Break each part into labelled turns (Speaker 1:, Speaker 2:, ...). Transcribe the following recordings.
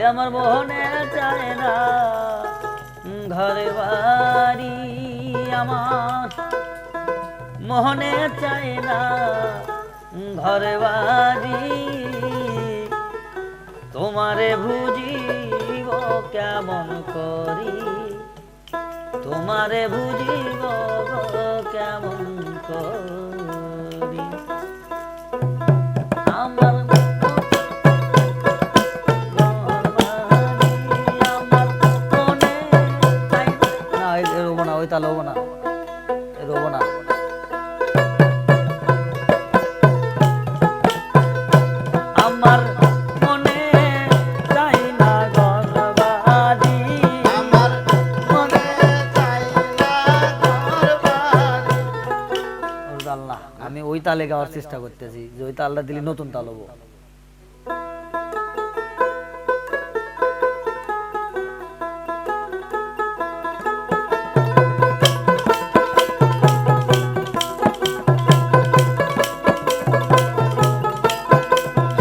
Speaker 1: আমার মনে চায় না ঘরে বাড়ি, আমার মনে চায় না ঘরে বাড়ি, তোমারে বুঝিব কেমন করি, তোমারে বুঝিব কেমন করি। আমার ওই তালে হবো না, রবো না। আমার মনে চাই না ঘর বাড়ি,
Speaker 2: আমার মনে চাই না ঘর বাড়ি।
Speaker 1: আল্লাহ, আমি ওই তালে গাওয়ার চেষ্টা করতেছি যে ওই তালটা দিলে নতুন তাল হবো।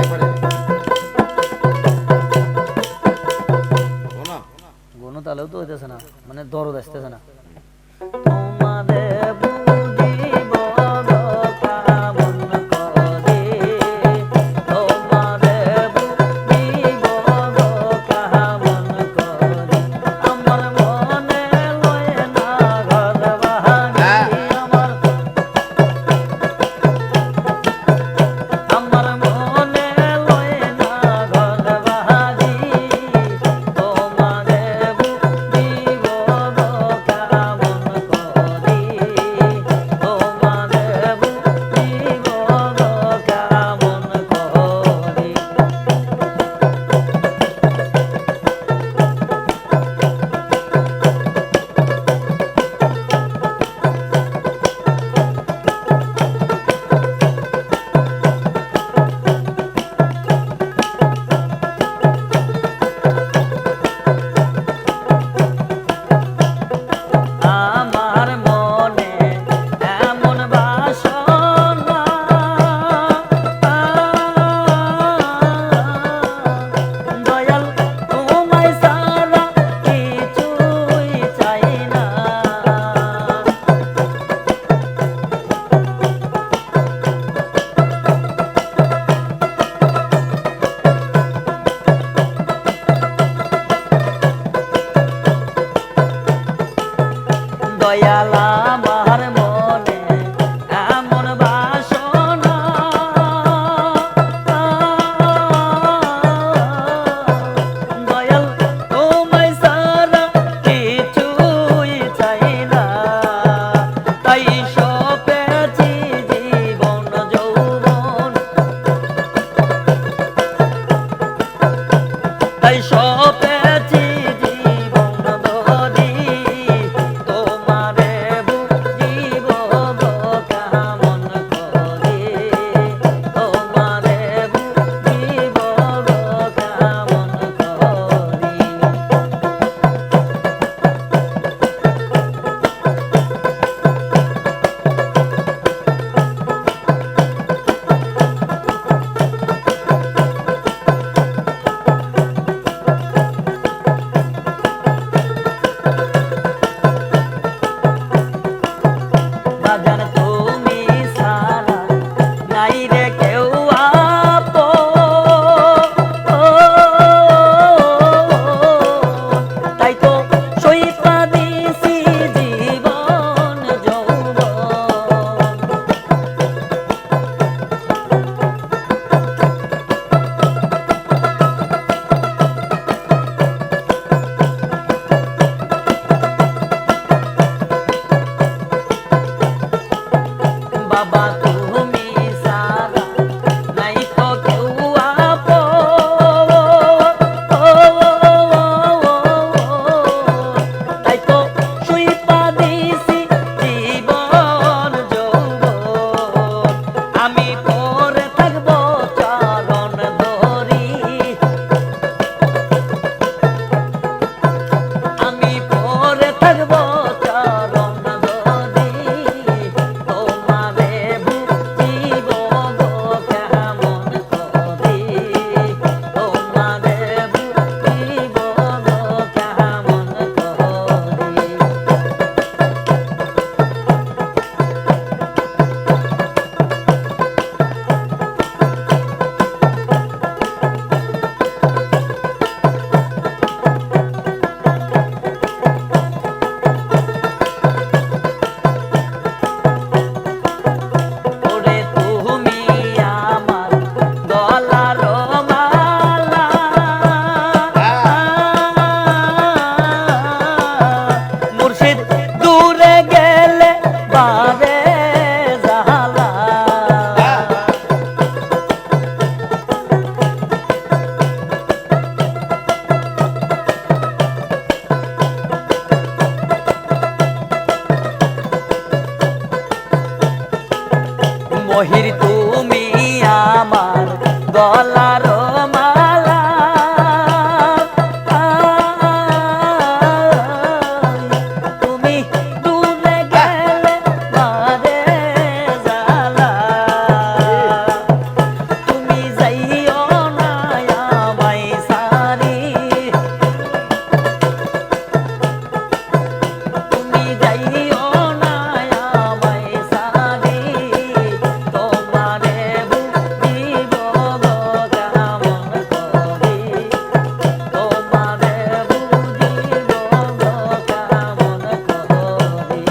Speaker 2: একবারে
Speaker 1: কোনো তালেও তো হইতেছে না, মানে দরদ আসতেছে না। তোমারে বুঝিব কেমন করে, তোমারে বুঝিব কেমন করে, আমার মনে লয় না ঘর বাড়ি, আমার মনে লয় না ঘর বাড়ি, তোমারে বুঝিব কেমন করে। মহির তুমি আমার গলার মালা তুমি দূরে গেলে মারে জ্বালা তুমি যাইও না আমায় সারি তুমি যাইও না আমায় সারি তোমারে বুঝিব গো কেমন করি তোমারে বুঝিব গো কেমন করি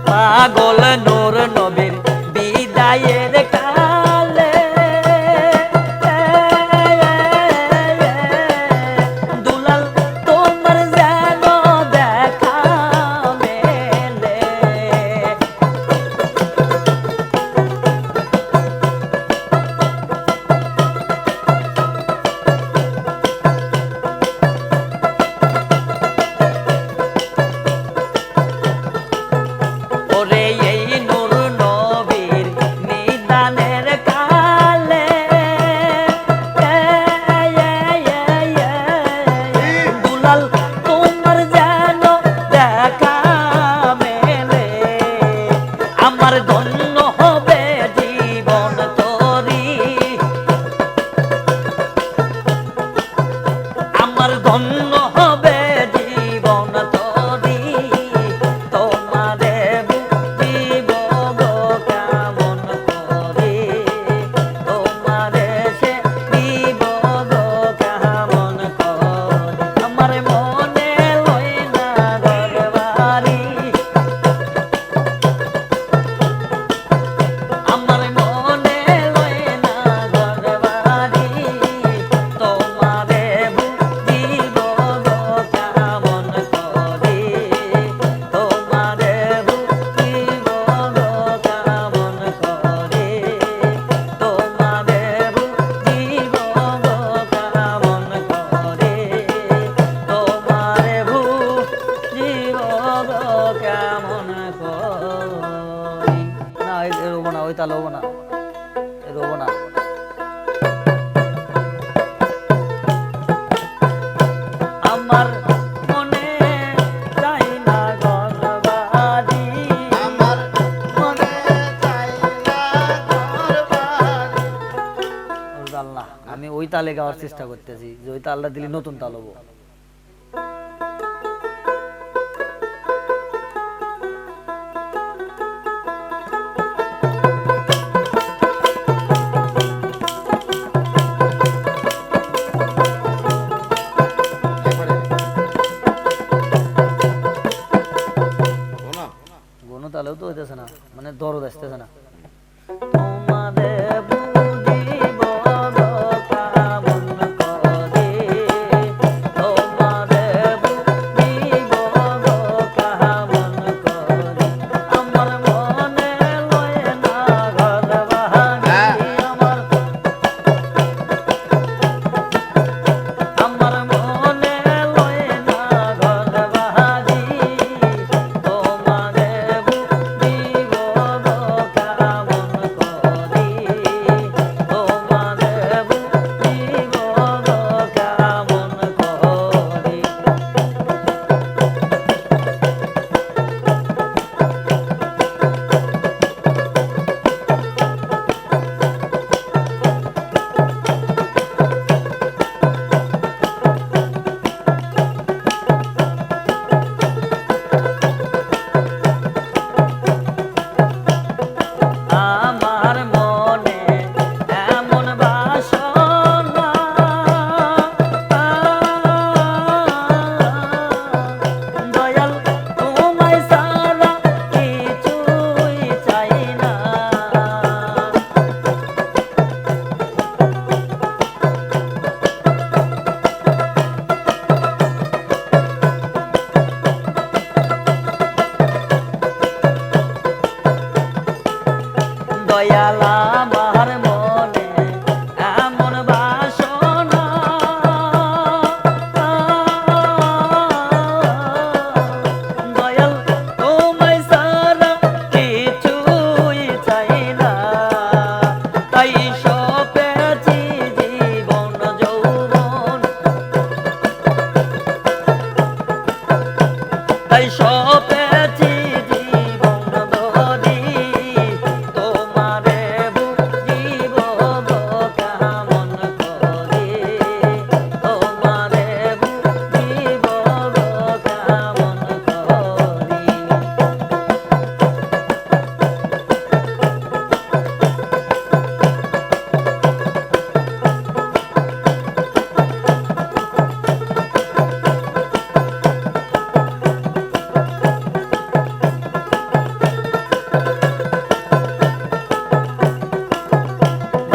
Speaker 1: পাগল নূর নবীর বিদায়ের কালে দুলাল তোমার যেন দেখা মেলে ওরে এই নূর নবীর নিদানের কালে দুলাল তোমার যেন দেখা মেলে আমার ধন্য হবে জীবন তরি আমার ধন্য হবে জীবন তরি তোমারে বুঝিব গো কেমন করি তোমারে সে দিব গো কেমন করি আমার মনে লই না ঘরবাড়ি আমার মনে লই না ঘরবাড়ি তোমারে বুঝিব গো কেমন করি তোমারে বুঝিব গো কেমন করি তোমারে বুঝিব গো কেমন করি তোমারে বুঝিব গো কেমন করি না রোবো না ওই তাল হবো না রোবো না আমার মনে চাই না ঘরবাড়ি
Speaker 2: আমার মনে চাই না ঘরবাড়ি।
Speaker 1: আল্লাহ আমি ওই তালে গাওয়ার চেষ্টা করতেছি যে ওই তালটা দিলে নতুন তাল হবো
Speaker 2: একবারে শোনো,
Speaker 1: কোনো তালেও তো হইতেছে না মানে দরদ আসতেছে না তোমারে বুঝিব গো কেমন করি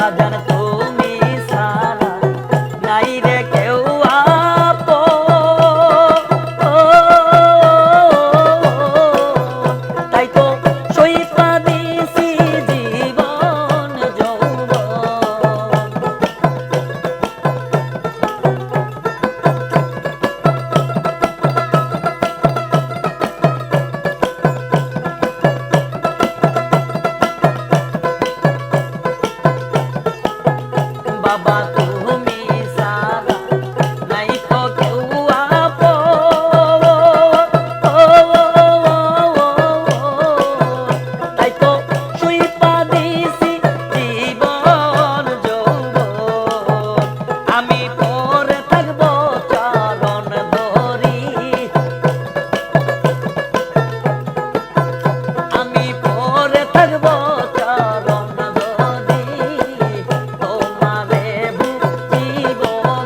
Speaker 1: বাজান তুমি সারা নাই রে কেউ আপন তাই তো সইপা দিছি জীবন যৌবন বাবা তুমি সারা নাই তো কেউ আপন তাই তো সইপা দিছি জীবন যৌবন আমি পরে থাকবো চরণ ধরি আমি পরে থাকবো চরণ ধরি তোমারে বুঝিব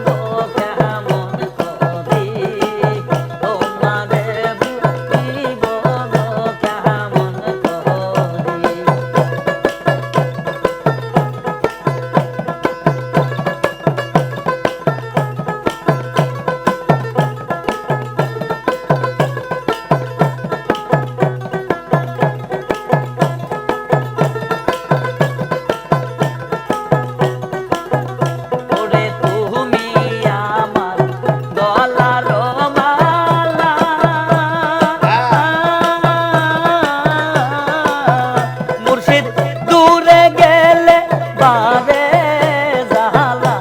Speaker 1: গো কেমন করি তোমারে বুঝিব গো কেমন করি ওরে তুমি আমার গলার মালা মুর্শিদ দূরে গেলে বারে জালা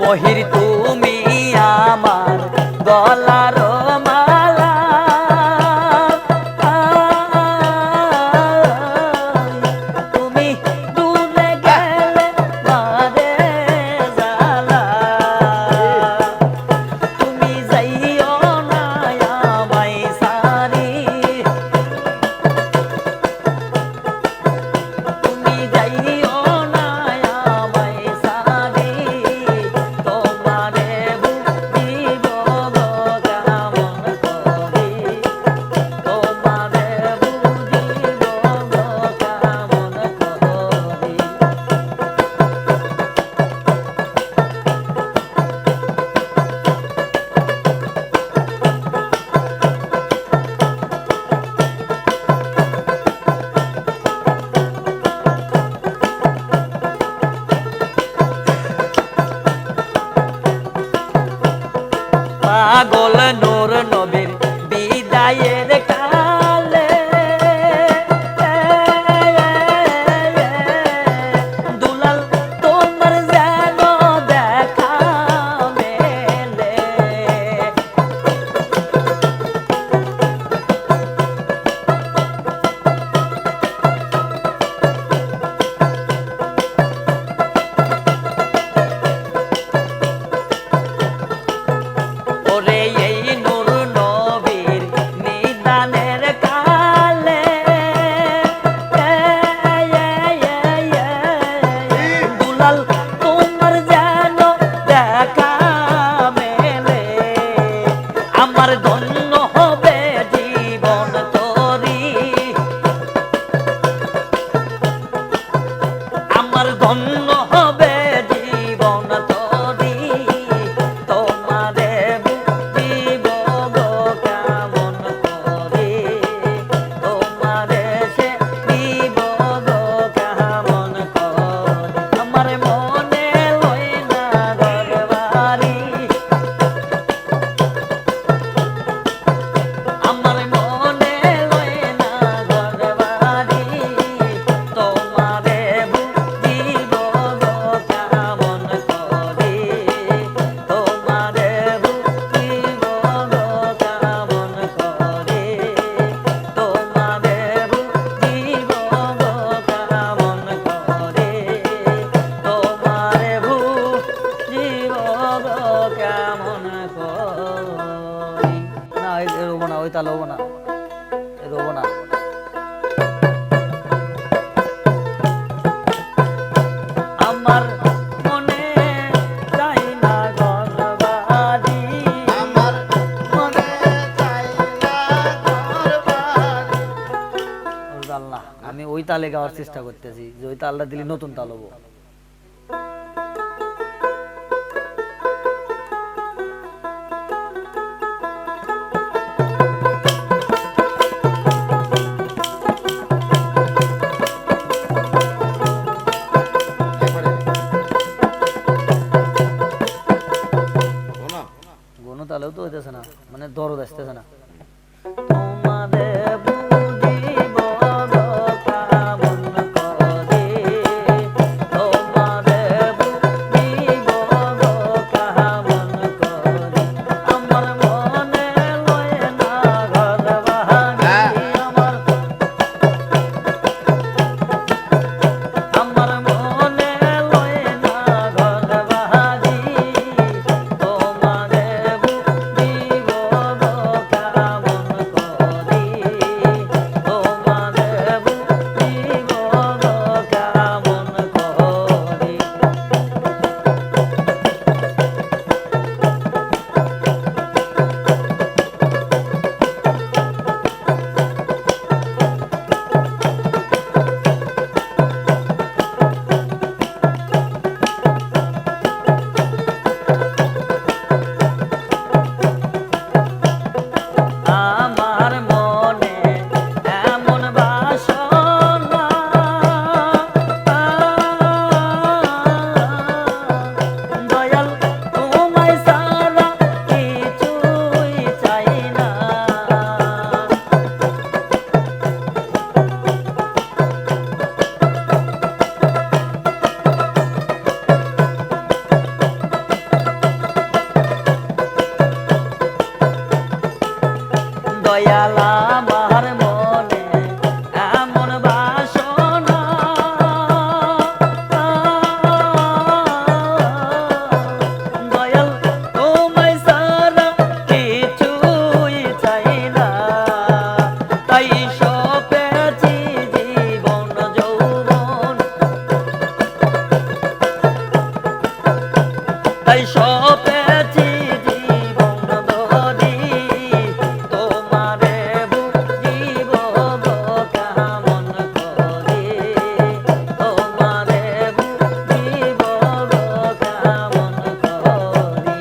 Speaker 1: মহির তুমি আমার গলার মালা তুমি দূরে গেলে বারে জালা তুমি যাইও না আমায় সারি তুমি যাইও না আমায় সারি তোমারে বুঝিব গো কেমন করি তোমারে বুঝিব গো কেমন করি পাগল নূর নবীর বিদায়ের কালে দুলাল তোমার যেন দেখা মেলে ওরে এই নূর নবীর নিদানের কালে দুলাল তোমার যেন দেখা মেলে আমার ধন্য হবে জীবন তরি আমার ধন্য হবে জীবন তরি তোমারে বুঝিব গো কেমন করি তোমারে সে দিব গো কেমন করি আমার মনে লই না ঘরবাড়ি আমার মনে লই না ঘরবাড়ি তোমারে বুঝিব গো কেমন করি তোমারে বুঝিব গো কেমন করি তোমারে বুঝিব গো কেমন করি তোমারে বুঝিব গো কেমন করি না রোবো না ওই তাল হবো না রোবো না আমার তালে গাওয়ার চেষ্টা করতেছি যে ওই তালটা দিলে নতুন তাল হবো।
Speaker 2: একবারে শোনো।
Speaker 1: গনু তালেও তো হইতেছে না, মানে দরদ আসতেছে না। তোমারে বুঝিব গো কেমন করে, তোমারে বুঝিব গো কেমন করে, আমার মনে লয় না ঘর বাহারি, আমার মনে লয় না ঘর বাহারি, তোমারে বুঝিব গো কেমন করে, তোমারে বুঝিব গো কেমন করে। আমার মনে এমন বাসনা, দয়াল তোমায় ছাড়া কিছুই চাই না। দয়াল আমার মনে এমন বাসনা, দয়াল তোমায় ছাড়া কিছুই চাই না, তাই সপেছি জীবন যৌবন, তাই সপেছি জীবন ধরি, তোমারে বুঝিব গো কেমন করে, তোমারে বুঝিব গো কেমন করে।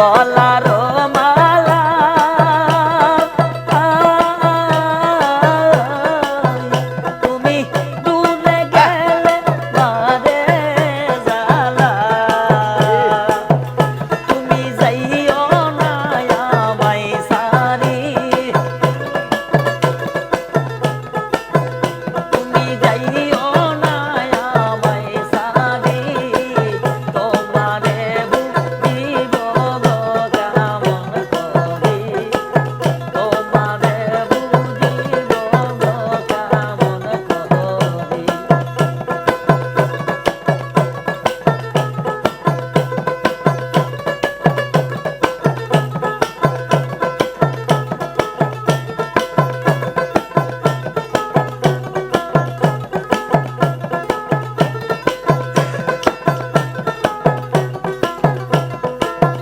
Speaker 1: গলার মালা তুমি দূরে গেলে মারে জ্বালা তুমি যাইও না আমায় সারি তুমি যাইও না আমায় সারি তোমারে বুঝিব গো কেমন করি তোমারে বুঝিব গো কেমন করি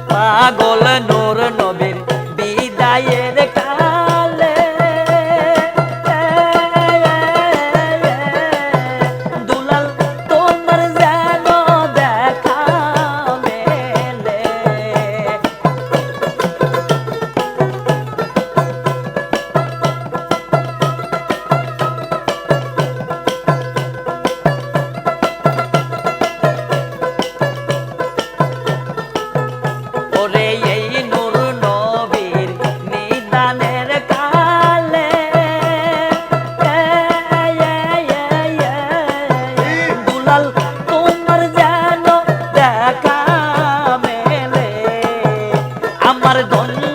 Speaker 1: পাগল নূর নবীর বিদায়ের কালে দুলাল তোমার যেন দেখা মেলে ওরে এই নূর নবীর নিদানের কালে দুলাল তোমার যেন দেখা মেলে আমার ধন্য